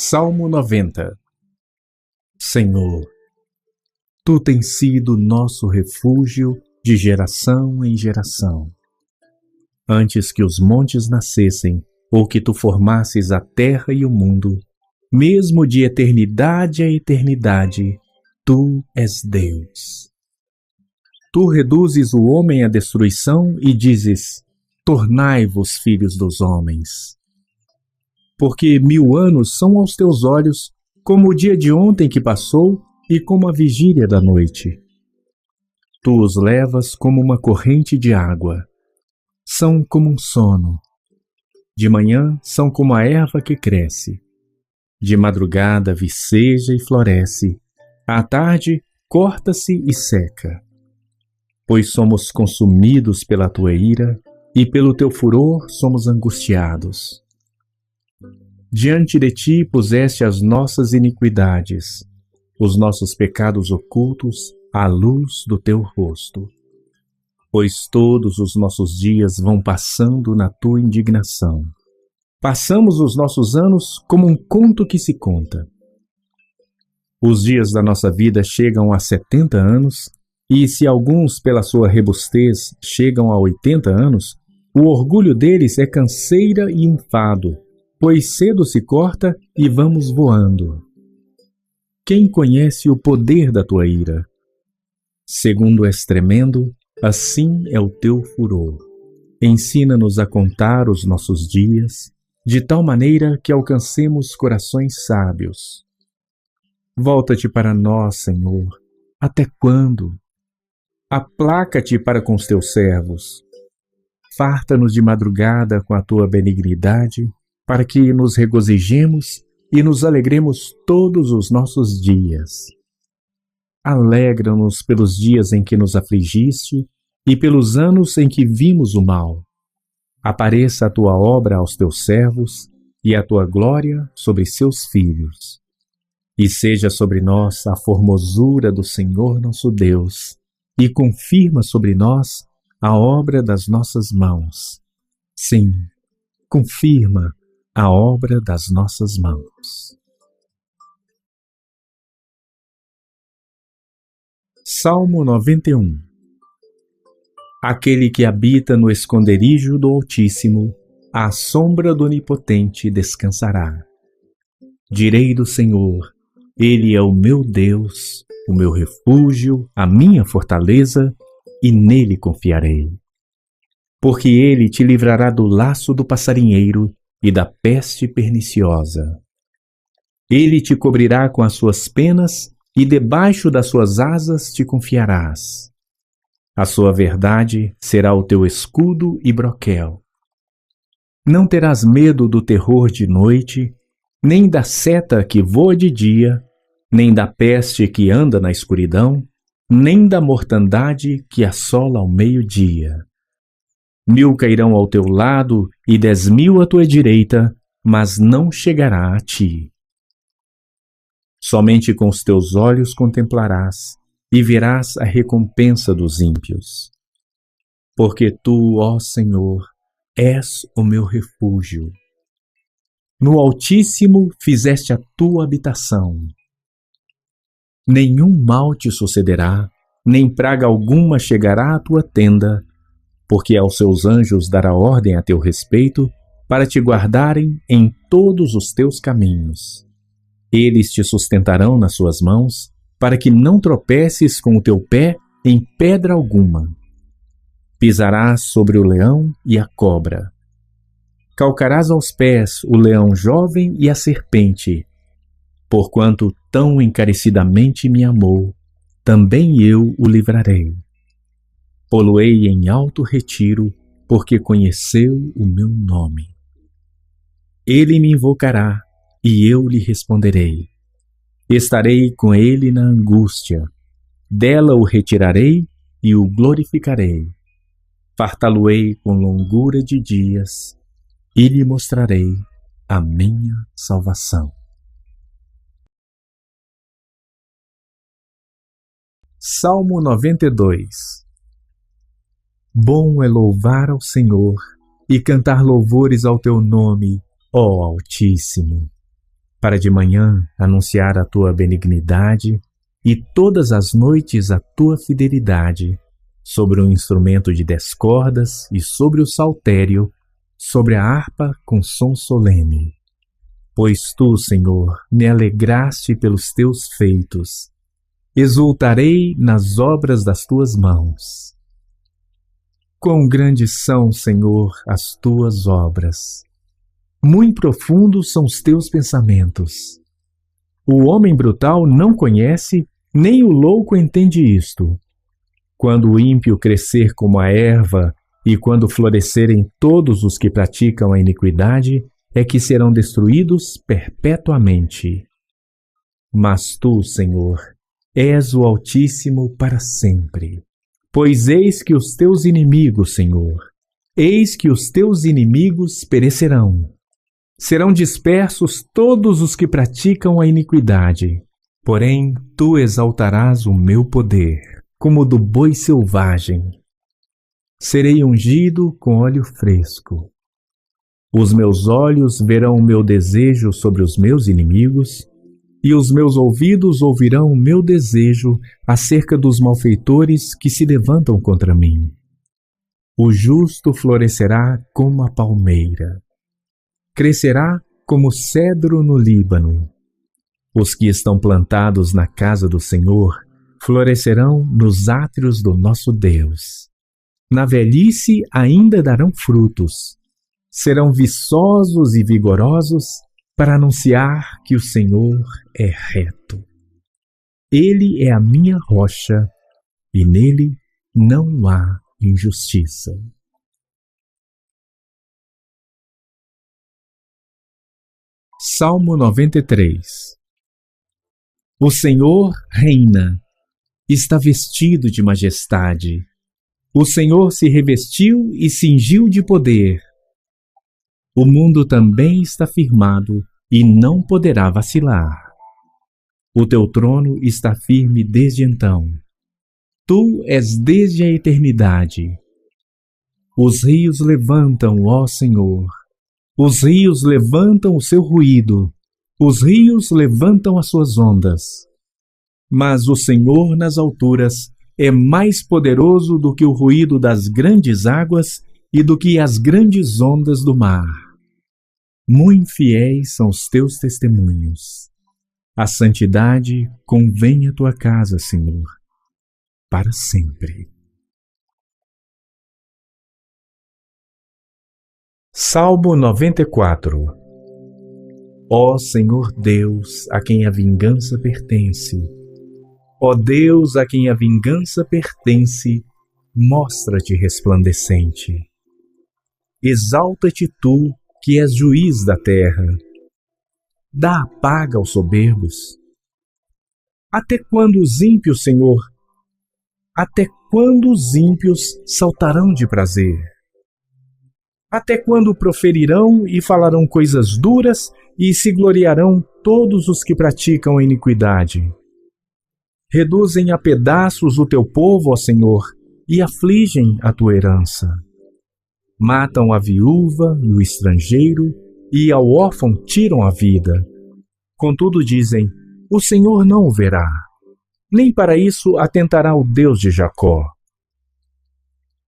Salmo 90. Senhor, Tu tens sido nosso refúgio de geração em geração. Antes que os montes nascessem, ou que Tu formasses a terra e o mundo, mesmo de eternidade a eternidade, Tu és Deus. Tu reduzes o homem à destruição e dizes: tornai-vos filhos dos homens. Porque 1000 anos são aos teus olhos como o dia de ontem que passou e como a vigília da noite. Tu os levas como uma corrente de água. São como um sono. De manhã são como a erva que cresce. De madrugada viceja e floresce. À tarde corta-se e seca. Pois somos consumidos pela tua ira e pelo teu furor somos angustiados. Diante de ti puseste as nossas iniquidades, os nossos pecados ocultos à luz do teu rosto. Pois todos os nossos dias vão passando na tua indignação. Passamos os nossos anos como um conto que se conta. Os dias da nossa vida chegam a 70 anos, e se alguns, pela sua robustez, chegam a 80 anos, o orgulho deles é canseira e enfado, pois cedo se corta e vamos voando. Quem conhece o poder da tua ira? Segundo és tremendo, assim é o teu furor. Ensina-nos a contar os nossos dias, de tal maneira que alcancemos corações sábios. Volta-te para nós, Senhor. Até quando? Aplaca-te para com os teus servos. Farta-nos de madrugada com a tua benignidade, para que nos regozijemos e nos alegremos todos os nossos dias. Alegra-nos pelos dias em que nos afligiste e pelos anos em que vimos o mal. Apareça a tua obra aos teus servos e a tua glória sobre seus filhos. E seja sobre nós a formosura do Senhor nosso Deus, e confirma sobre nós a obra das nossas mãos. Sim, confirma a obra das nossas mãos. Salmo 91. Aquele que habita no esconderijo do Altíssimo, à sombra do Onipotente descansará. Direi do Senhor: Ele é o meu Deus, o meu refúgio, a minha fortaleza, e nele confiarei. Porque ele te livrará do laço do passarinheiro e da peste perniciosa. Ele te cobrirá com as suas penas e debaixo das suas asas te confiarás. A sua verdade será o teu escudo e broquel. Não terás medo do terror de noite, nem da seta que voa de dia, nem da peste que anda na escuridão, nem da mortandade que assola ao meio-dia. 1000 cairão ao teu lado e 10.000 à tua direita, mas não chegará a ti. Somente com os teus olhos contemplarás e verás a recompensa dos ímpios. Porque tu, ó Senhor, és o meu refúgio. No Altíssimo fizeste a tua habitação. Nenhum mal te sucederá, nem praga alguma chegará à tua tenda, porque aos seus anjos dará ordem a teu respeito, para te guardarem em todos os teus caminhos. Eles te sustentarão nas suas mãos, para que não tropeces com o teu pé em pedra alguma. Pisarás sobre o leão e a cobra. Calcarás aos pés o leão jovem e a serpente. Porquanto tão encarecidamente me amou, também eu o livrarei. Pô-lo-ei em alto retiro, porque conheceu o meu nome. Ele me invocará, e eu lhe responderei. Estarei com ele na angústia. Dela o retirarei e o glorificarei. Fartá-lo-ei com longura de dias, e lhe mostrarei a minha salvação. Salmo 92. Bom é louvar ao Senhor e cantar louvores ao teu nome, ó Altíssimo. para de manhã anunciar a tua benignidade e todas as noites a tua fidelidade, sobre o instrumento de 10 cordas e sobre o saltério, sobre a harpa com som solene. Pois tu, Senhor, me alegraste pelos teus feitos, exultarei nas obras das tuas mãos. Quão grandes são, Senhor, as tuas obras! Muito profundos são os teus pensamentos. O homem brutal não conhece, nem o louco entende isto. Quando o ímpio crescer como a erva e quando florescerem todos os que praticam a iniquidade, é que serão destruídos perpetuamente. Mas tu, Senhor, és o Altíssimo para sempre. Pois eis que os teus inimigos, Senhor, eis que os teus inimigos perecerão. Serão dispersos todos os que praticam a iniquidade. Porém, tu exaltarás o meu poder, como o do boi selvagem. Serei ungido com óleo fresco. Os meus olhos verão o meu desejo sobre os meus inimigos, e os meus ouvidos ouvirão o meu desejo acerca dos malfeitores que se levantam contra mim. O justo florescerá como a palmeira. Crescerá como cedro no Líbano. Os que estão plantados na casa do Senhor florescerão nos átrios do nosso Deus. Na velhice ainda darão frutos. Serão viçosos e vigorosos para anunciar que o Senhor é reto. Ele é a minha rocha e nele não há injustiça. Salmo 93. O Senhor reina, está vestido de majestade. O Senhor se revestiu e cingiu de poder. O mundo também está firmado e não poderá vacilar. O teu trono está firme desde então. Tu és desde a eternidade. Os rios levantam, ó Senhor. Os rios levantam o seu ruído, os rios levantam as suas ondas. Mas o Senhor nas alturas é mais poderoso do que o ruído das grandes águas e do que as grandes ondas do mar. Muito fiéis são os teus testemunhos. A santidade convém à tua casa, Senhor, para sempre. Salmo 94. Ó Senhor Deus, a quem a vingança pertence, ó Deus, a quem a vingança pertence, mostra-te resplandecente. Exalta-te tu, que és juiz da terra. Dá a paga aos soberbos. Até quando os ímpios, Senhor, até quando os ímpios saltarão de prazer? Até quando proferirão e falarão coisas duras e se gloriarão todos os que praticam a iniquidade? Reduzem a pedaços o teu povo, ó Senhor, e afligem a tua herança. Matam a viúva e o estrangeiro, e ao órfão tiram a vida. Contudo dizem, o Senhor não o verá, nem para isso atentará o Deus de Jacó.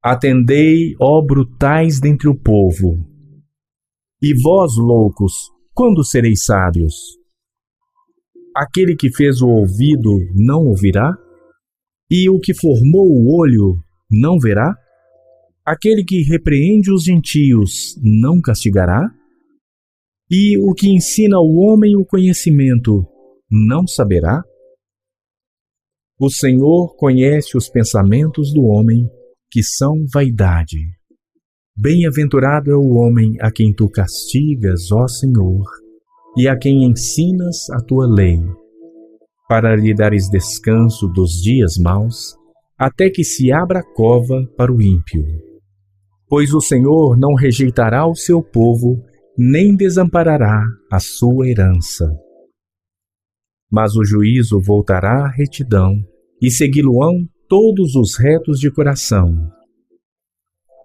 Atendei, ó brutais dentre o povo. E vós, loucos, quando sereis sábios? Aquele que fez o ouvido não ouvirá? E o que formou o olho não verá? Aquele que repreende os gentios não castigará? E o que ensina ao homem o conhecimento não saberá? O Senhor conhece os pensamentos do homem, que são vaidade. Bem-aventurado é o homem a quem tu castigas, ó Senhor, e a quem ensinas a tua lei, para lhe dares descanso dos dias maus, até que se abra a cova para o ímpio. Pois o Senhor não rejeitará o seu povo, nem desamparará a sua herança. Mas o juízo voltará à retidão, e segui-lo-ão todos os retos de coração.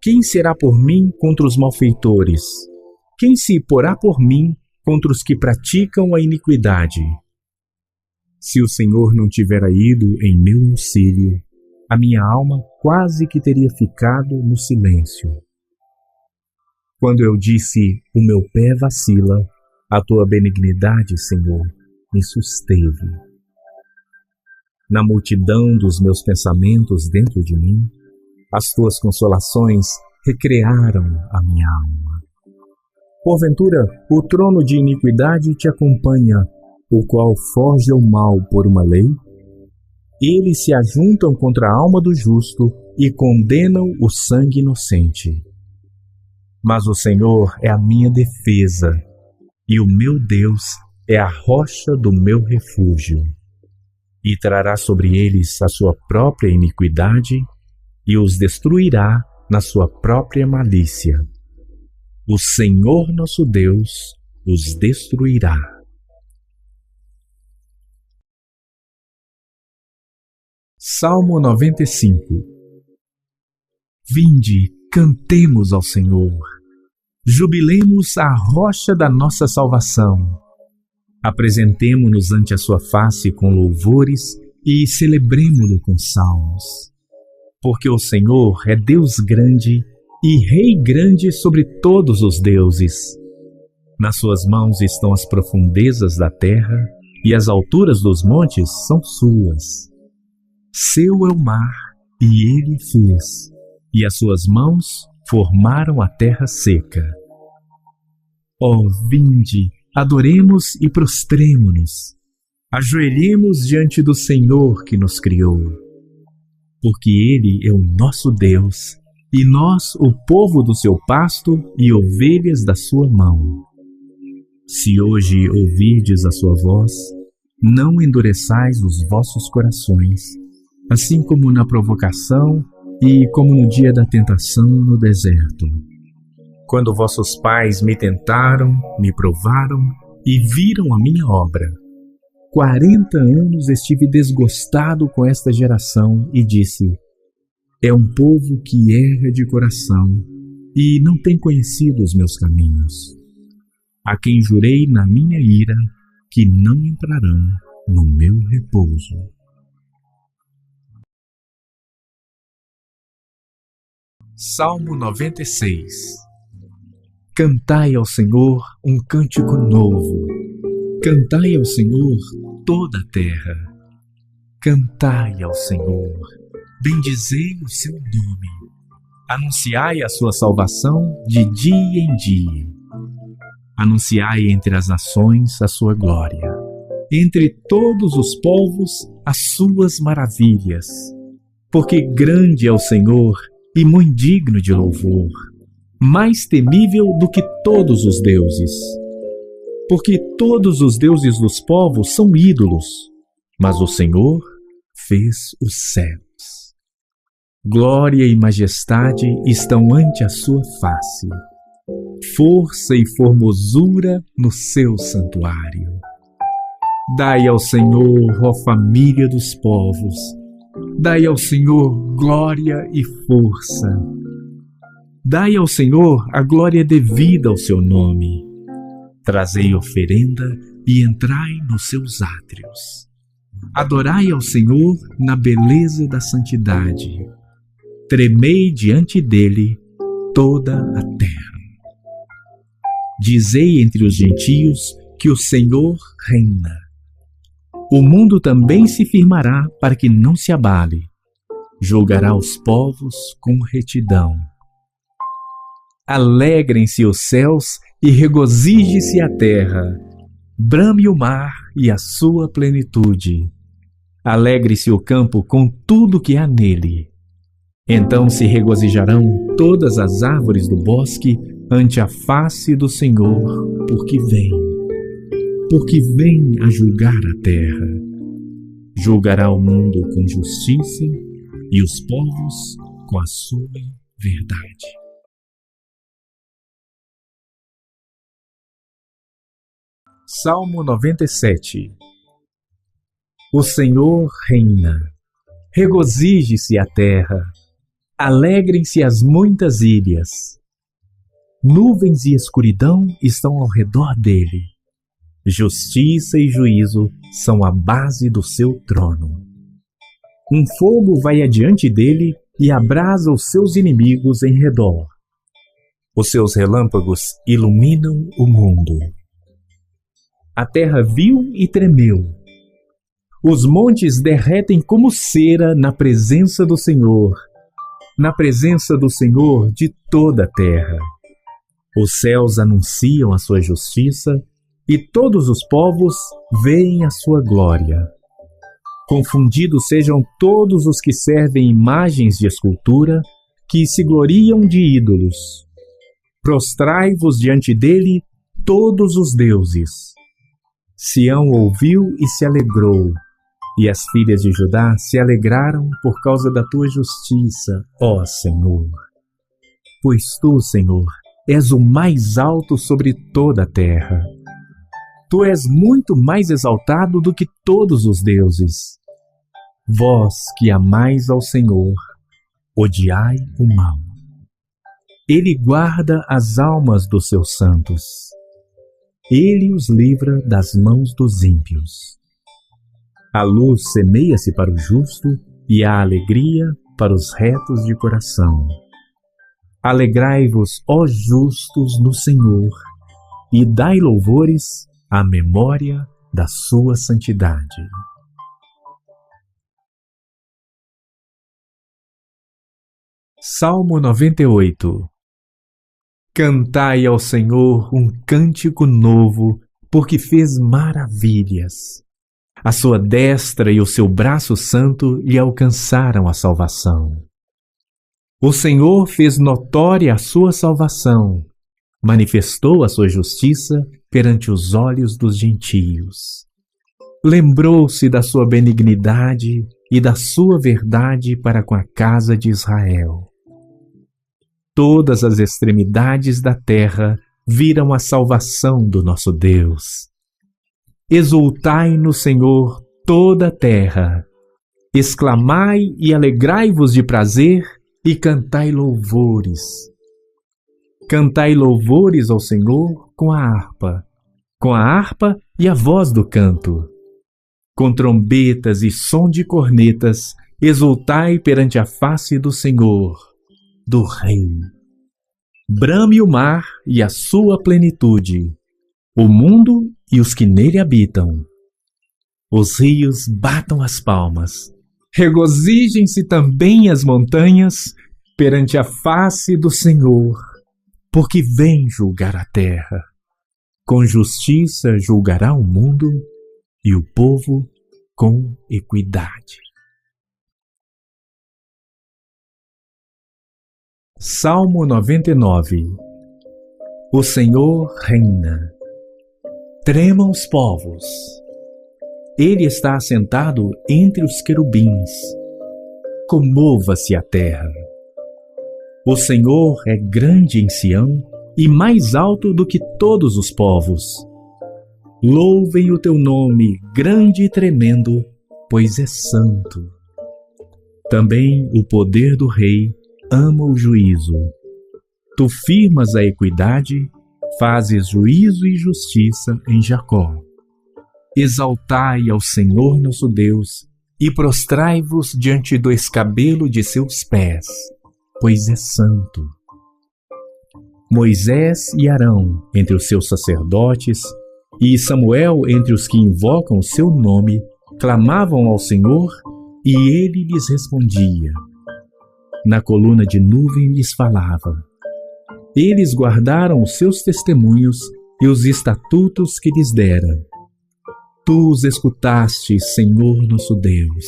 Quem será por mim contra os malfeitores? Quem se porá por mim contra os que praticam a iniquidade. Se o Senhor não tivera ido em meu auxílio, a minha alma quase que teria ficado no silêncio. Quando eu disse, o meu pé vacila, a tua benignidade, Senhor, me susteve. Na multidão dos meus pensamentos dentro de mim, as tuas consolações recrearam a minha alma. Porventura, o trono de iniquidade te acompanha, o qual forja o mal por uma lei? Eles se ajuntam contra a alma do justo e condenam o sangue inocente. Mas o Senhor é a minha defesa, e o meu Deus é a rocha do meu refúgio. E trará sobre eles a sua própria iniquidade, e os destruirá na sua própria malícia. O Senhor nosso Deus os destruirá. Salmo 95. Vinde, cantemos ao Senhor. Jubilemos a rocha da nossa salvação. Apresentemo-nos ante a sua face com louvores e celebremo-lo com salmos. Porque o Senhor é Deus grande e Rei grande sobre todos os deuses. Nas suas mãos estão as profundezas da terra, e as alturas dos montes são suas. Seu é o mar, e ele fez, e as suas mãos formaram a terra seca. Ó, vinde, adoremos e prostremo-nos. Ajoelhemos diante do Senhor que nos criou. Porque Ele é o nosso Deus, e nós o povo do seu pasto e ovelhas da sua mão. Se hoje ouvirdes a sua voz, não endureçais os vossos corações, assim como na provocação e como no dia da tentação no deserto. Quando vossos pais me tentaram, me provaram e viram a minha obra. 40 anos estive desgostado com esta geração e disse: é um povo que erra de coração e não tem conhecido os meus caminhos. A quem jurei na minha ira que não entrarão no meu repouso. Salmo 96. Cantai ao Senhor um cântico novo. Cantai ao Senhor toda a terra. Cantai ao Senhor. Bendizei o seu nome. Anunciai a sua salvação de dia em dia. Anunciai entre as nações a sua glória. Entre todos os povos as suas maravilhas. Porque grande é o Senhor e muito digno de louvor, mais temível do que todos os deuses. Porque todos os deuses dos povos são ídolos, mas o Senhor fez os céus. Glória e majestade estão ante a sua face, força e formosura no seu santuário. Dai ao Senhor, ó família dos povos, dai ao Senhor glória e força. Dai ao Senhor a glória devida ao seu nome. Trazei oferenda e entrai nos seus átrios. Adorai ao Senhor na beleza da santidade. Tremei diante dele toda a terra. Dizei entre os gentios que o Senhor reina. O mundo também se firmará para que não se abale. Julgará os povos com retidão. Alegrem-se os céus e regozije-se a terra. Brame o mar e a sua plenitude. Alegre-se o campo com tudo que há nele. Então se regozijarão todas as árvores do bosque ante a face do Senhor, porque vem a julgar a terra. Julgará o mundo com justiça e os povos com a sua verdade. Salmo 97. O Senhor reina. Regozije-se a terra. Alegrem-se as muitas ilhas. Nuvens e escuridão estão ao redor dele. Justiça e juízo são a base do seu trono. Um fogo vai adiante dele e abrasa os seus inimigos em redor. Os seus relâmpagos iluminam o mundo. A terra viu e tremeu. Os montes derretem como cera na presença do Senhor de toda a terra. Os céus anunciam a sua justiça e todos os povos veem a sua glória. Confundidos sejam todos os que servem imagens de escultura, que se gloriam de ídolos. Prostrai-vos diante dele todos os deuses. Sião ouviu e se alegrou, e as filhas de Judá se alegraram por causa da tua justiça, ó Senhor. Pois tu, Senhor, és o mais alto sobre toda a terra. Tu és muito mais exaltado do que todos os deuses. Vós que amais ao Senhor, odiai o mal. Ele guarda as almas dos seus santos. Ele os livra das mãos dos ímpios. A luz semeia-se para o justo e a alegria para os retos de coração. Alegrai-vos, ó justos, no Senhor, e dai louvores à memória da sua santidade. Salmo 98. Cantai ao Senhor um cântico novo, porque fez maravilhas. A sua destra e o seu braço santo lhe alcançaram a salvação. O Senhor fez notória a sua salvação, manifestou a sua justiça perante os olhos dos gentios. Lembrou-se da sua benignidade e da sua verdade para com a casa de Israel. Todas as extremidades da terra viram a salvação do nosso Deus. Exultai no Senhor toda a terra. Exclamai e alegrai-vos de prazer e cantai louvores. Cantai louvores ao Senhor com a harpa e a voz do canto. Com trombetas e som de cornetas, exultai perante a face do Senhor, do Rei. Brame o mar e a sua plenitude, o mundo e os que nele habitam. Os rios batam as palmas, regozijem-se também as montanhas perante a face do Senhor, porque vem julgar a terra. Com justiça julgará o mundo e o povo com equidade. Salmo 99. O Senhor reina. Tremam os povos. Ele está assentado entre os querubins. Comova-se a terra. O Senhor é grande em Sião e mais alto do que todos os povos. Louvem o teu nome, grande e tremendo, pois é santo. Também o poder do Rei ama o juízo. Tu firmas a equidade, fazes juízo e justiça em Jacó. Exaltai ao Senhor nosso Deus e prostrai-vos diante do escabelo de seus pés, pois é santo. Moisés e Arão entre os seus sacerdotes e Samuel entre os que invocam o seu nome clamavam ao Senhor e ele lhes respondia. Na coluna de nuvem lhes falava. Eles guardaram os seus testemunhos e os estatutos que lhes dera. Tu os escutaste, Senhor nosso Deus.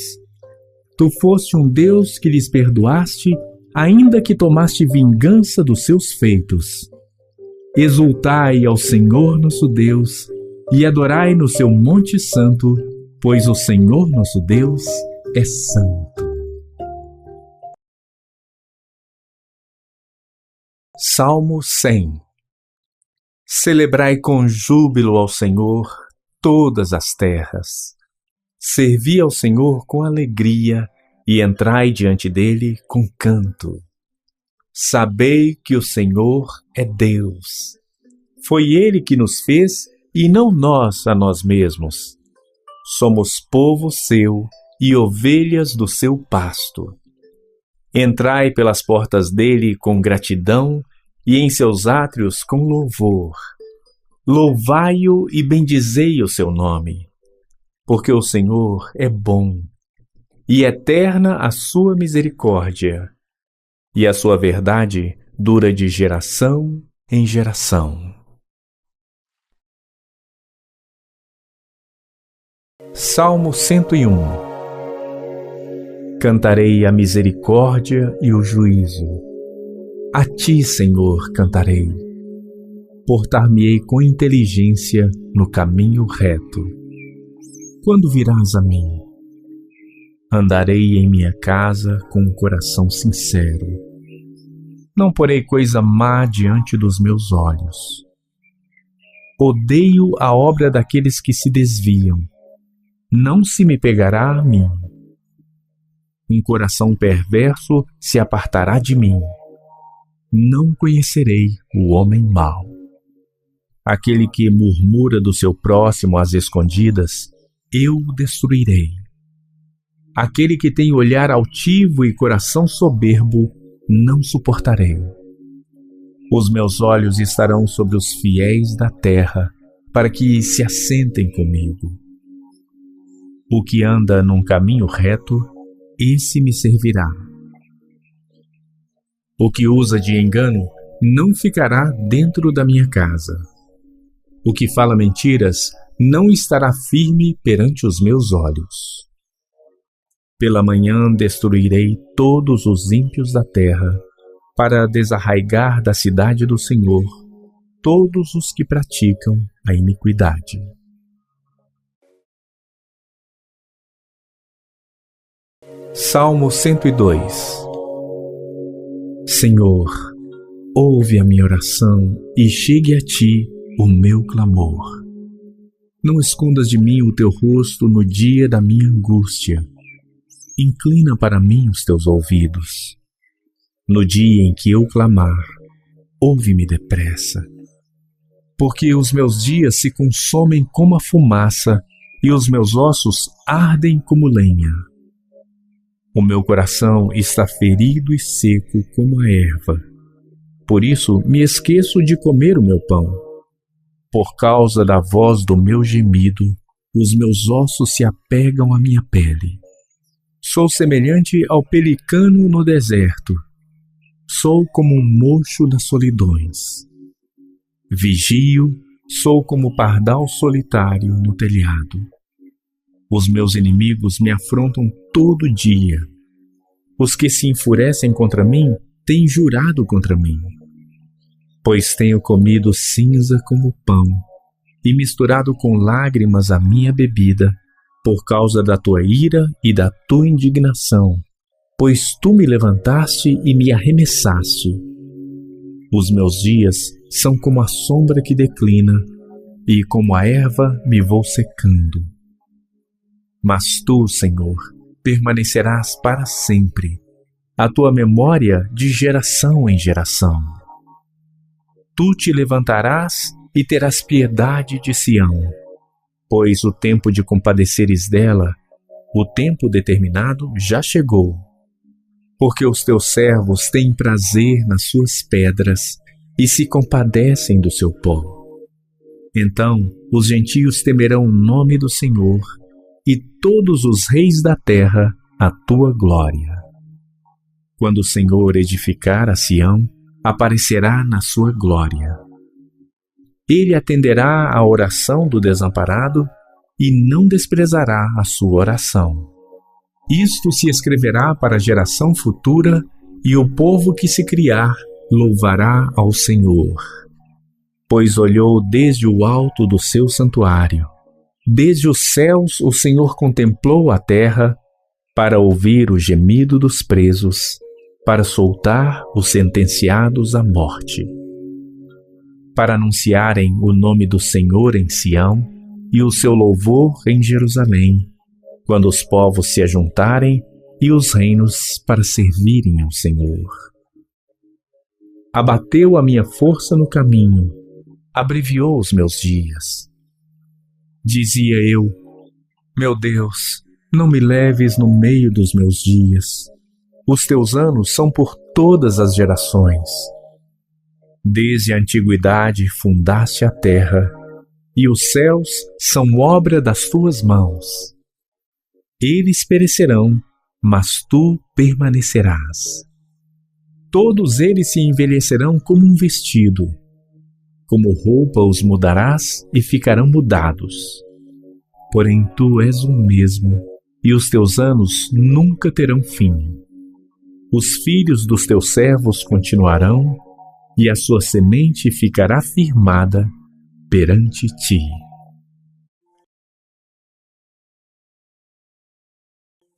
Tu foste um Deus que lhes perdoaste, ainda que tomaste vingança dos seus feitos. Exultai ao Senhor nosso Deus e adorai no seu monte santo, pois o Senhor nosso Deus é santo. Salmo 100. Celebrai com júbilo ao Senhor todas as terras. Servi ao Senhor com alegria e entrai diante dele com canto. Sabei que o Senhor é Deus. Foi ele que nos fez e não nós a nós mesmos. Somos povo seu e ovelhas do seu pasto. Entrai pelas portas dele com gratidão e em seus átrios com louvor. Louvai-o e bendizei o seu nome, porque o Senhor é bom, e eterna a sua misericórdia, e a sua verdade dura de geração em geração. Salmo 101. Cantarei a misericórdia e o juízo. A ti, Senhor, cantarei. Portar-me-ei com inteligência no caminho reto. Quando virás a mim? Andarei em minha casa com um coração sincero. Não porei coisa má diante dos meus olhos. Odeio a obra daqueles que se desviam. Não se me pegará a mim. Um coração perverso se apartará de mim. Não conhecerei o homem mau. Aquele que murmura do seu próximo às escondidas, eu o destruirei. Aquele que tem olhar altivo e coração soberbo, não suportarei. Os meus olhos estarão sobre os fiéis da terra, para que se assentem comigo. O que anda num caminho reto, esse me servirá. O que usa de engano não ficará dentro da minha casa. O que fala mentiras não estará firme perante os meus olhos. Pela manhã destruirei todos os ímpios da terra, para desarraigar da cidade do Senhor todos os que praticam a iniquidade. Salmo 102. Senhor, ouve a minha oração e chegue a ti o meu clamor. Não escondas de mim o teu rosto no dia da minha angústia. Inclina para mim os teus ouvidos. No dia em que eu clamar, ouve-me depressa. Porque os meus dias se consomem como a fumaça e os meus ossos ardem como lenha. O meu coração está ferido e seco como a erva. Por isso me esqueço de comer o meu pão. Por causa da voz do meu gemido, os meus ossos se apegam à minha pele. Sou semelhante ao pelicano no deserto. Sou como um mocho das solidões. Vigio, sou como o pardal solitário no telhado. Os meus inimigos me afrontam todo dia. Os que se enfurecem contra mim têm jurado contra mim. Pois tenho comido cinza como pão e misturado com lágrimas a minha bebida, por causa da tua ira e da tua indignação, pois tu me levantaste e me arremessaste. Os meus dias são como a sombra que declina, e como a erva me vou secando. Mas tu, Senhor, permanecerás para sempre, a tua memória de geração em geração. Tu te levantarás e terás piedade de Sião, pois o tempo de compadeceres dela, o tempo determinado já chegou. Porque os teus servos têm prazer nas suas pedras e se compadecem do seu pó. Então os gentios temerão o nome do Senhor, e todos os reis da terra a tua glória. Quando o Senhor edificar a Sião, aparecerá na sua glória. Ele atenderá à oração do desamparado e não desprezará a sua oração. Isto se escreverá para a geração futura, e o povo que se criar louvará ao Senhor. Pois olhou desde o alto do seu santuário. Desde os céus o Senhor contemplou a terra, para ouvir o gemido dos presos, para soltar os sentenciados à morte, para anunciarem o nome do Senhor em Sião e o seu louvor em Jerusalém, quando os povos se ajuntarem e os reinos para servirem ao Senhor. Abateu a minha força no caminho, abreviou os meus dias. Dizia eu: meu Deus, não me leves no meio dos meus dias. Os teus anos são por todas as gerações. Desde a antiguidade fundaste a terra, e os céus são obra das tuas mãos. Eles perecerão, mas tu permanecerás. Todos eles se envelhecerão como um vestido. Como roupa os mudarás e ficarão mudados. Porém tu és o mesmo, e os teus anos nunca terão fim. Os filhos dos teus servos continuarão, e a sua semente ficará firmada perante ti.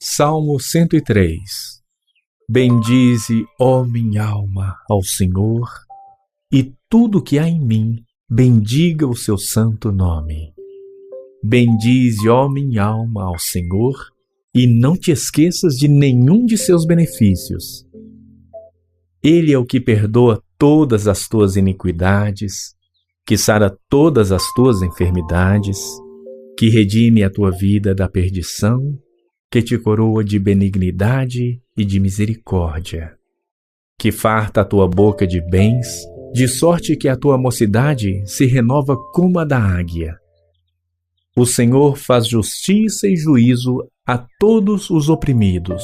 Salmo 103. Bendize, ó minha alma, ao Senhor, e tudo que há em mim, bendiga o seu santo nome. Bendize, ó minha alma, ao Senhor, e não te esqueças de nenhum de seus benefícios. Ele é o que perdoa todas as tuas iniquidades, que sara todas as tuas enfermidades, que redime a tua vida da perdição, que te coroa de benignidade e de misericórdia, que farta a tua boca de bens, de sorte que a tua mocidade se renova como a da águia. O Senhor faz justiça e juízo a todos os oprimidos.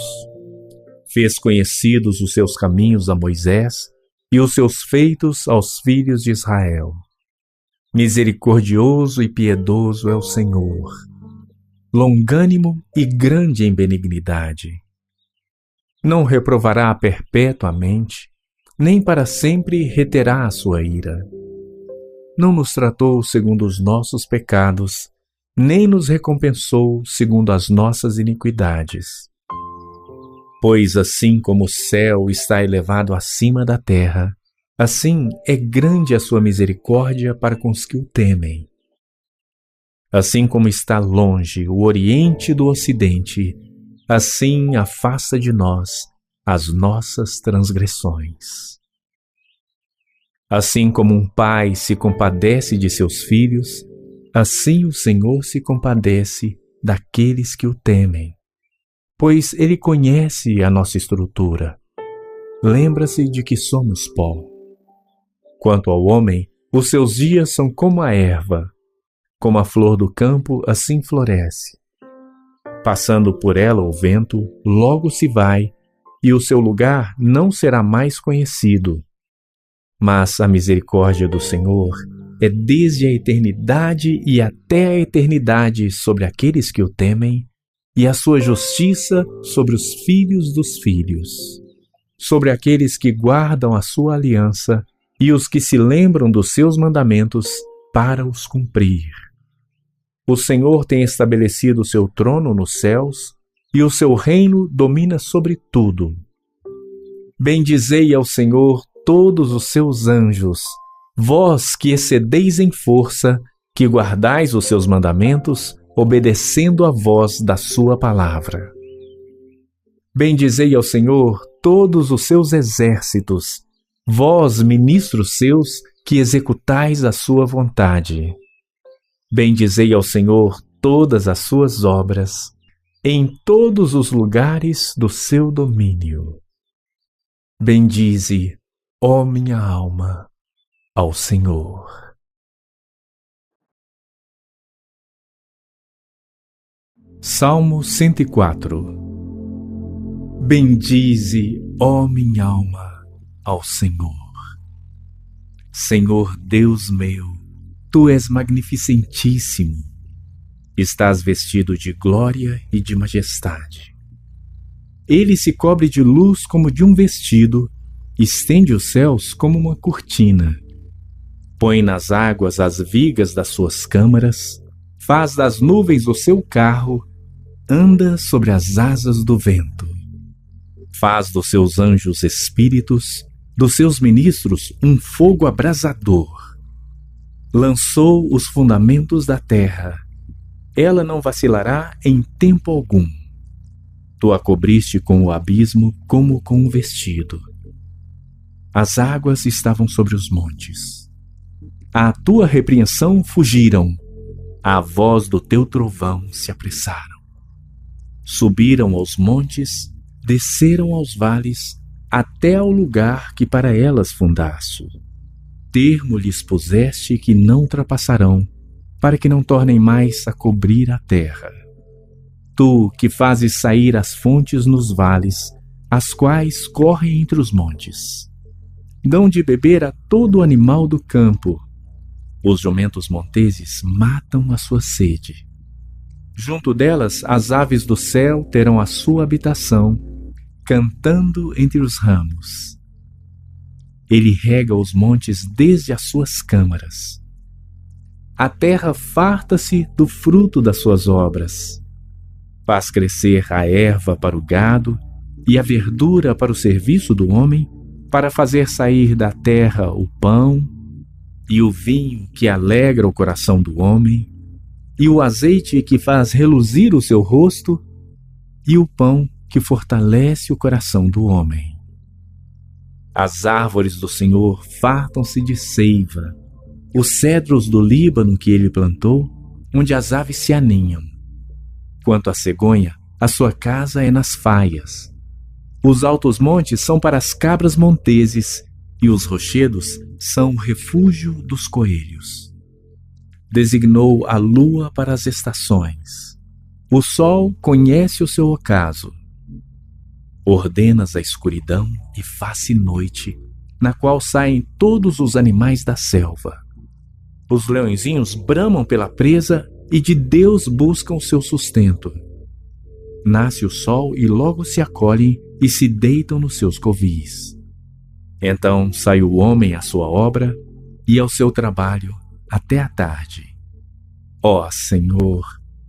Fez conhecidos os seus caminhos a Moisés e os seus feitos aos filhos de Israel. Misericordioso e piedoso é o Senhor, longânimo e grande em benignidade. Não reprovará perpetuamente, nem para sempre reterá a sua ira. Não nos tratou segundo os nossos pecados, nem nos recompensou segundo as nossas iniquidades. Pois assim como o céu está elevado acima da terra, assim é grande a sua misericórdia para com os que o temem. Assim como está longe o Oriente do Ocidente, assim afasta de nós as nossas transgressões. Assim como um pai se compadece de seus filhos, assim o Senhor se compadece daqueles que o temem, pois Ele conhece a nossa estrutura. Lembra-se de que somos pó. Quanto ao homem, os seus dias são como a erva, como a flor do campo, assim floresce. Passando por ela o vento, logo se vai, e o seu lugar não será mais conhecido. Mas a misericórdia do Senhor é desde a eternidade e até a eternidade sobre aqueles que o temem, e a sua justiça sobre os filhos dos filhos, sobre aqueles que guardam a sua aliança e os que se lembram dos seus mandamentos para os cumprir. O Senhor tem estabelecido o seu trono nos céus, e o seu reino domina sobre tudo. Bendizei ao Senhor todos os seus anjos, vós que excedeis em força, que guardais os seus mandamentos, obedecendo a voz da sua palavra. Bendizei ao Senhor todos os seus exércitos, vós, ministros seus, que executais a sua vontade. Bendizei ao Senhor todas as suas obras, em todos os lugares do seu domínio. Bendize, ó minha alma, ao Senhor. Salmo 104. Bendize, ó minha alma, ao Senhor. Senhor Deus meu, Tu és magnificentíssimo. Estás vestido de glória e de majestade. Ele se cobre de luz como de um vestido, estende os céus como uma cortina. Põe nas águas as vigas das suas câmaras, faz das nuvens o seu carro, anda sobre as asas do vento. Faz dos seus anjos espíritos, dos seus ministros um fogo abrasador. Lançou os fundamentos da terra. Ela não vacilará em tempo algum. Tu a cobriste com o abismo como com um vestido. As águas estavam sobre os montes. À tua repreensão fugiram. à voz do teu trovão se apressaram. Subiram aos montes, desceram aos vales, até ao lugar que para elas fundaste. Termo lhes puseste que não ultrapassarão, para que não tornem mais a cobrir a terra. Tu que fazes sair as fontes nos vales, as quais correm entre os montes. Dão de beber a todo animal do campo. Os jumentos monteses matam a sua sede. Junto delas, as aves do céu terão a sua habitação, cantando entre os ramos. Ele rega os montes desde as suas câmaras. A terra farta-se do fruto das suas obras. Faz crescer a erva para o gado e a verdura para o serviço do homem, para fazer sair da terra o pão e o vinho que alegra o coração do homem, e o azeite que faz reluzir o seu rosto, e o pão que fortalece o coração do homem. As árvores do Senhor fartam-se de seiva, os cedros do Líbano que ele plantou, onde as aves se aninham. Quanto à cegonha, a sua casa é nas faias. Os altos montes são para as cabras monteses, e os rochedos são o refúgio dos coelhos. Designou a lua para as estações. O sol conhece o seu ocaso. Ordenas a escuridão e faz-se noite, na qual saem todos os animais da selva. Os leõezinhos bramam pela presa e de Deus buscam o seu sustento. Nasce o sol e logo se acolhem e se deitam nos seus covis. Então sai o homem à sua obra e ao seu trabalho até a tarde. Ó Senhor,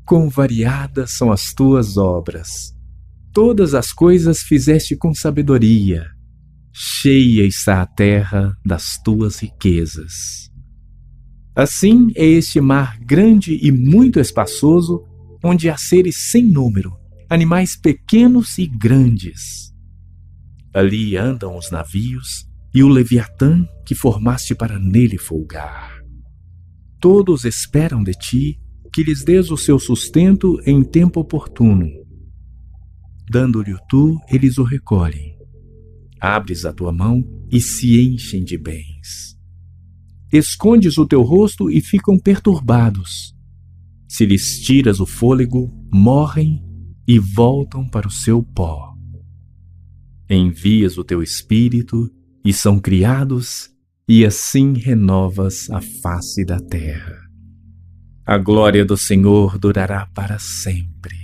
quão variadas são as tuas obras! Todas as coisas fizeste com sabedoria. Cheia está a terra das tuas riquezas. Assim é este mar grande e muito espaçoso, onde há seres sem número, animais pequenos e grandes. Ali andam os navios e o Leviatã que formaste para nele folgar. Todos esperam de ti que lhes dês o seu sustento em tempo oportuno. Dando-lhe tu, eles o recolhem. Abres a tua mão e se enchem de bens. Escondes o teu rosto e ficam perturbados. Se lhes tiras o fôlego, morrem e voltam para o seu pó. Envias o teu espírito e são criados, e assim renovas a face da terra. A glória do Senhor durará para sempre.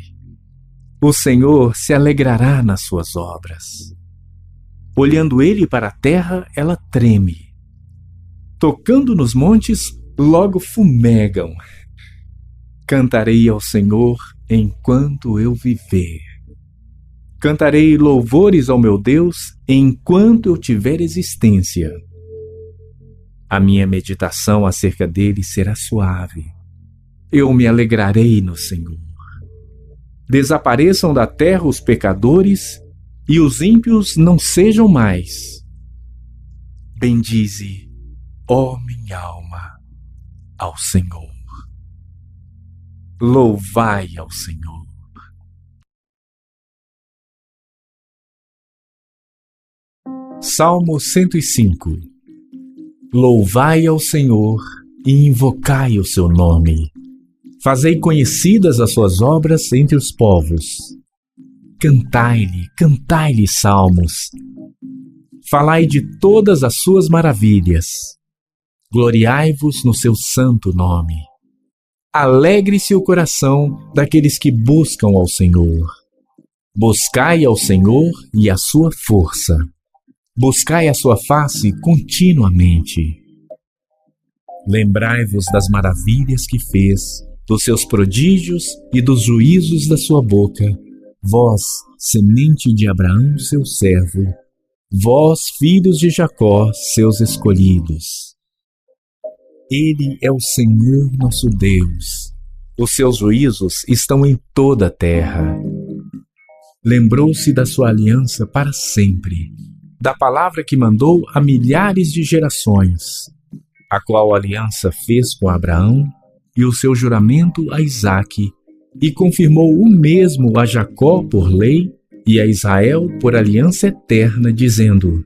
O Senhor se alegrará nas suas obras. Olhando ele para a terra, ela treme. Tocando nos montes, logo fumegam. Cantarei ao Senhor enquanto eu viver. Cantarei louvores ao meu Deus enquanto eu tiver existência. A minha meditação acerca dele será suave. Eu me alegrarei no Senhor. Desapareçam da terra os pecadores e os ímpios não sejam mais. Bendize, ó minha alma, ao Senhor. Louvai ao Senhor. Salmo 105. Louvai ao Senhor e invocai o seu nome. Fazei conhecidas as suas obras entre os povos. Cantai-lhe salmos. Falai de todas as suas maravilhas. Gloriai-vos no seu santo nome. Alegre-se o coração daqueles que buscam ao Senhor. Buscai ao Senhor e a sua força. Buscai a sua face continuamente. Lembrai-vos das maravilhas que fez, dos seus prodígios e dos juízos da sua boca, vós, semente de Abraão, seu servo, vós, filhos de Jacó, seus escolhidos. Ele é o Senhor nosso Deus. Os seus juízos estão em toda a terra. Lembrou-se da sua aliança para sempre, da palavra que mandou a milhares de gerações, a qual aliança fez com Abraão, e o seu juramento a Isaque, e confirmou o mesmo a Jacó por lei e a Israel por aliança eterna, dizendo: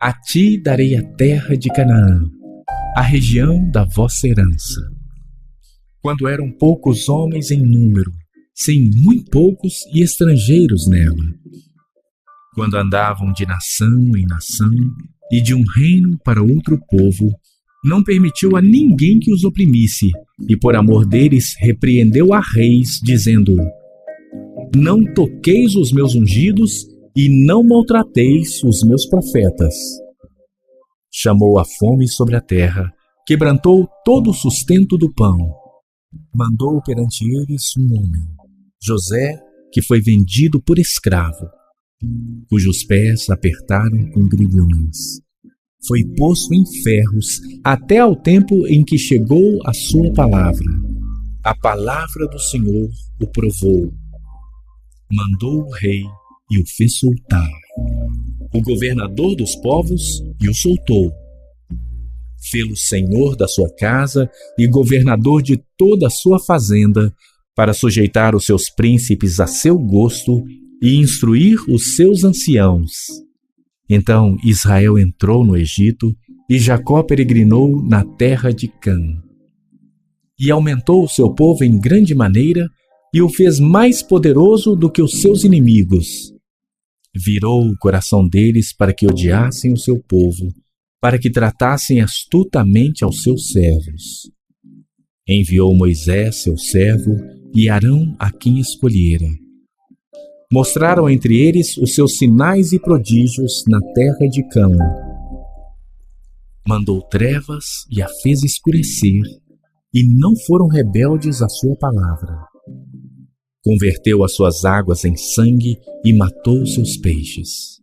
a ti darei a terra de Canaã, a região da vossa herança. Quando eram poucos homens em número, sim, muito poucos e estrangeiros nela. Quando andavam de nação em nação e de um reino para outro povo, não permitiu a ninguém que os oprimisse, e por amor deles repreendeu a reis, dizendo: não toqueis os meus ungidos e não maltrateis os meus profetas. Chamou a fome sobre a terra, quebrantou todo o sustento do pão. Mandou perante eles um homem, José, que foi vendido por escravo, cujos pés apertaram com grilhões. Foi posto em ferros até ao tempo em que chegou a sua palavra. A palavra do Senhor o provou. Mandou o rei e o fez soltar, o governador dos povos e o soltou. Fê-lo senhor da sua casa e governador de toda a sua fazenda, para sujeitar os seus príncipes a seu gosto e instruir os seus anciãos. Então Israel entrou no Egito e Jacó peregrinou na terra de Cã. E aumentou o seu povo em grande maneira e o fez mais poderoso do que os seus inimigos. Virou o coração deles para que odiassem o seu povo, para que tratassem astutamente aos seus servos. Enviou Moisés, seu servo, e Arão, a quem escolhera. Mostraram entre eles os seus sinais e prodígios na terra de Cã. Mandou trevas e a fez escurecer, e não foram rebeldes à sua palavra. Converteu as suas águas em sangue e matou os seus peixes.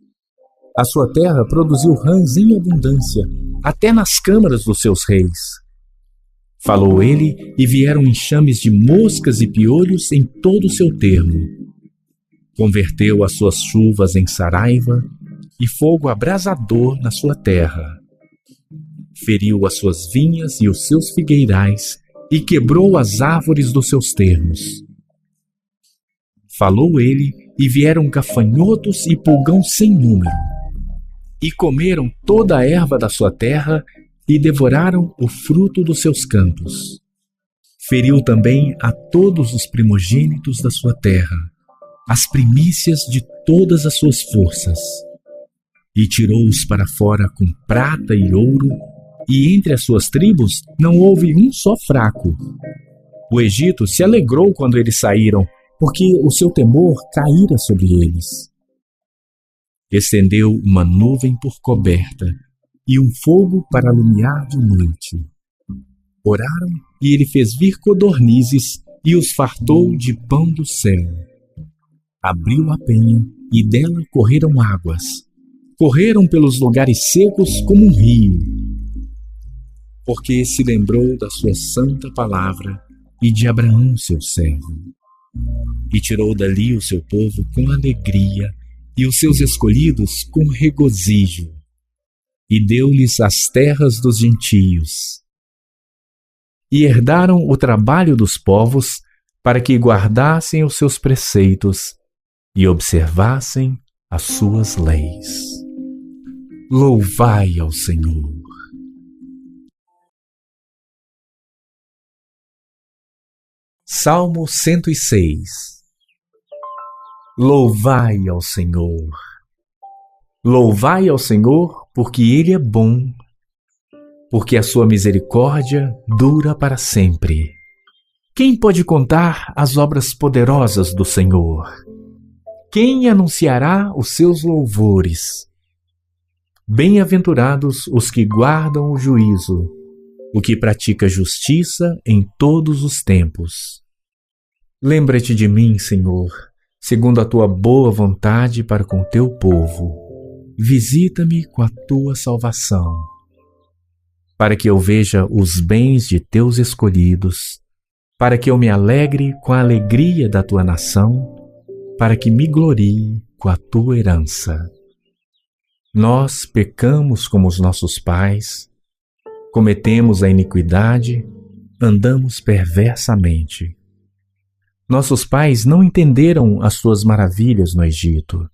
A sua terra produziu rãs em abundância, até nas câmaras dos seus reis. Falou ele, e vieram enxames de moscas e piolhos em todo o seu termo. Converteu as suas chuvas em saraiva e fogo abrasador na sua terra. Feriu as suas vinhas e os seus figueirais e quebrou as árvores dos seus termos. Falou ele, e vieram gafanhotos e pulgão sem número, e comeram toda a erva da sua terra e devoraram o fruto dos seus campos. Feriu também a todos os primogênitos da sua terra, as primícias de todas as suas forças, e tirou-os para fora com prata e ouro, e entre as suas tribos não houve um só fraco. O Egito se alegrou quando eles saíram, porque o seu temor caíra sobre eles. Estendeu uma nuvem por coberta e um fogo para alumiar de noite. Oraram, e ele fez vir codornizes e os fartou de pão do céu. Abriu a penha, e dela correram águas. Correram pelos lugares secos como um rio. Porque se lembrou da sua santa palavra e de Abraão, seu servo. E tirou dali o seu povo com alegria e os seus escolhidos com regozijo. E deu-lhes as terras dos gentios. E herdaram o trabalho dos povos, para que guardassem os seus preceitos e observassem as suas leis. Louvai ao Senhor. Salmo 106. Louvai ao Senhor. Louvai ao Senhor, porque Ele é bom, porque a sua misericórdia dura para sempre. Quem pode contar as obras poderosas do Senhor? Quem anunciará os seus louvores? Bem-aventurados os que guardam o juízo, o que pratica justiça em todos os tempos. Lembra-te de mim, Senhor, segundo a tua boa vontade para com teu povo. Visita-me com a tua salvação, para que eu veja os bens de teus escolhidos, para que eu me alegre com a alegria da tua nação, para que me glorie com a tua herança. Nós pecamos como os nossos pais, cometemos a iniquidade andamos perversamente. Nossos pais não entenderam as tuas maravilhas no Egito.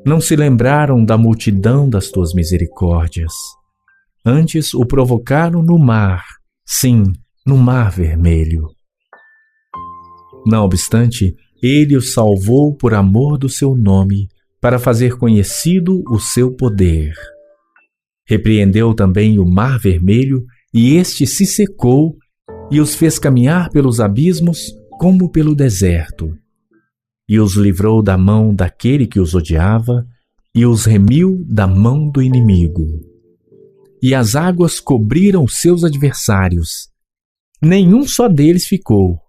Não se lembraram da multidão das tuas misericórdias. Antes o provocaram no mar, sim, no Mar Vermelho. Não obstante, ele os salvou por amor do seu nome, para fazer conhecido o seu poder. Repreendeu também o Mar Vermelho, e este se secou, e os fez caminhar pelos abismos como pelo deserto. E os livrou da mão daquele que os odiava, e os remiu da mão do inimigo. E as águas cobriram seus adversários. Nenhum só deles ficou.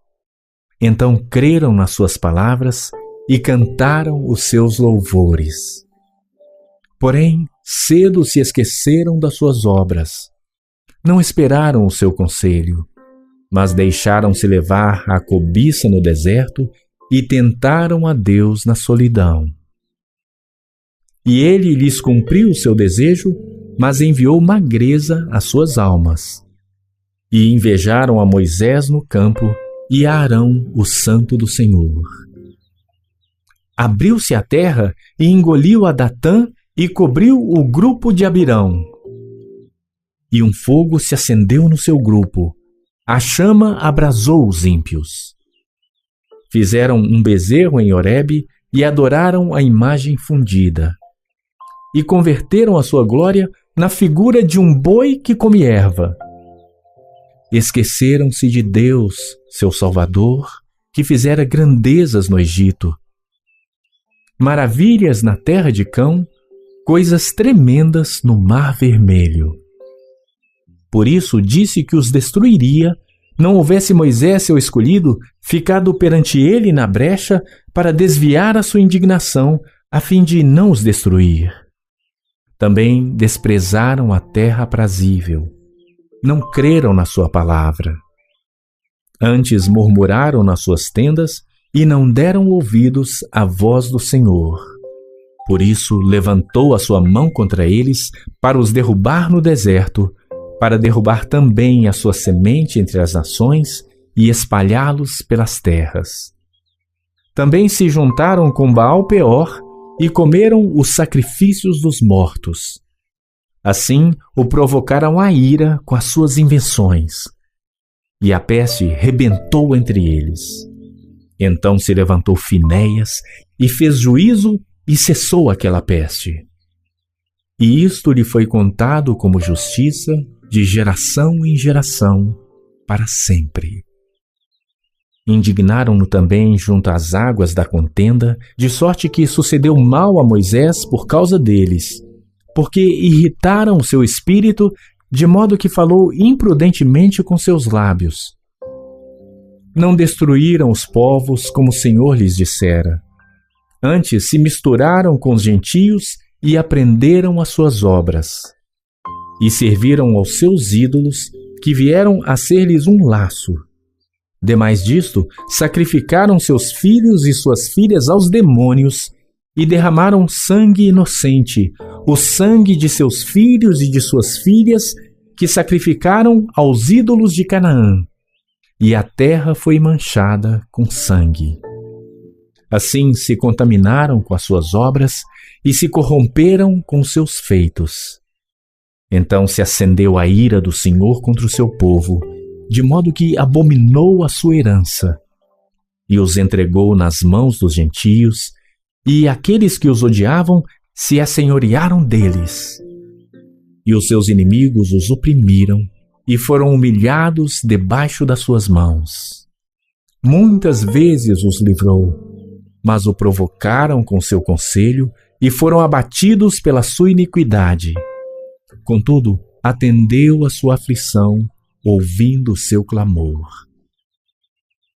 Então creram nas suas palavras e cantaram os seus louvores. Porém, cedo se esqueceram das suas obras. Não esperaram o seu conselho, mas deixaram-se levar à cobiça no deserto e tentaram a Deus na solidão. E ele lhes cumpriu o seu desejo, mas enviou magreza às suas almas. E invejaram a Moisés no campo e a Arão, o santo do Senhor. Abriu-se a terra e engoliu a Datã e cobriu o grupo de Abirão. E um fogo se acendeu no seu grupo. A chama abrasou os ímpios. Fizeram um bezerro em Horebe e adoraram a imagem fundida. E converteram a sua glória na figura de um boi que come erva. Esqueceram-se de Deus, seu Salvador, que fizera grandezas no Egito. Maravilhas na terra de Cão, coisas tremendas no Mar Vermelho. Por isso disse que os destruiria, não houvesse Moisés, seu escolhido, ficado perante ele na brecha para desviar a sua indignação, a fim de não os destruir. Também desprezaram a terra aprazível. Não creram na sua palavra. Antes murmuraram nas suas tendas e não deram ouvidos à voz do Senhor. Por isso levantou a sua mão contra eles para os derrubar no deserto, para derrubar também a sua semente entre as nações e espalhá-los pelas terras. Também se juntaram com Baal-Peor e comeram os sacrifícios dos mortos. Assim o provocaram a ira com as suas invenções. E a peste rebentou entre eles. Então se levantou Finéias e fez juízo e cessou aquela peste. E isto lhe foi contado como justiça de geração em geração, para sempre. Indignaram-no também junto às águas da contenda, de sorte que sucedeu mal a Moisés por causa deles, porque irritaram o seu espírito, de modo que falou imprudentemente com seus lábios. Não destruíram os povos como o Senhor lhes dissera. Antes se misturaram com os gentios e aprenderam as suas obras. E serviram aos seus ídolos, que vieram a ser-lhes um laço. Demais disto, sacrificaram seus filhos e suas filhas aos demônios e derramaram sangue inocente, o sangue de seus filhos e de suas filhas, que sacrificaram aos ídolos de Canaã. E a terra foi manchada com sangue. Assim se contaminaram com as suas obras e se corromperam com os seus feitos. Então se acendeu a ira do Senhor contra o seu povo, de modo que abominou a sua herança, e os entregou nas mãos dos gentios, e aqueles que os odiavam se assenhorearam deles. E os seus inimigos os oprimiram, e foram humilhados debaixo das suas mãos. Muitas vezes os livrou, mas o provocaram com seu conselho, e foram abatidos pela sua iniquidade. Contudo, atendeu a sua aflição, ouvindo o seu clamor.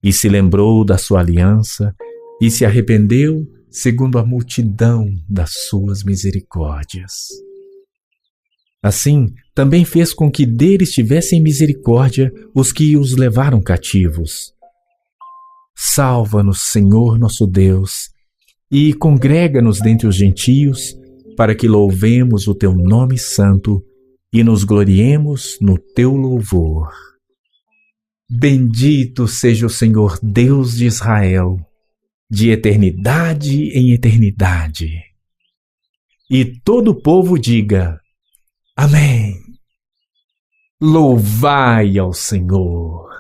E se lembrou da sua aliança, e se arrependeu segundo a multidão das suas misericórdias. Assim, também fez com que deles tivessem misericórdia os que os levaram cativos. Salva-nos, Senhor nosso Deus, e congrega-nos dentre os gentios, para que louvemos o teu nome santo e nos gloriemos no teu louvor. Bendito seja o Senhor Deus de Israel, de eternidade em eternidade. E todo o povo diga: Amém. Louvai ao Senhor.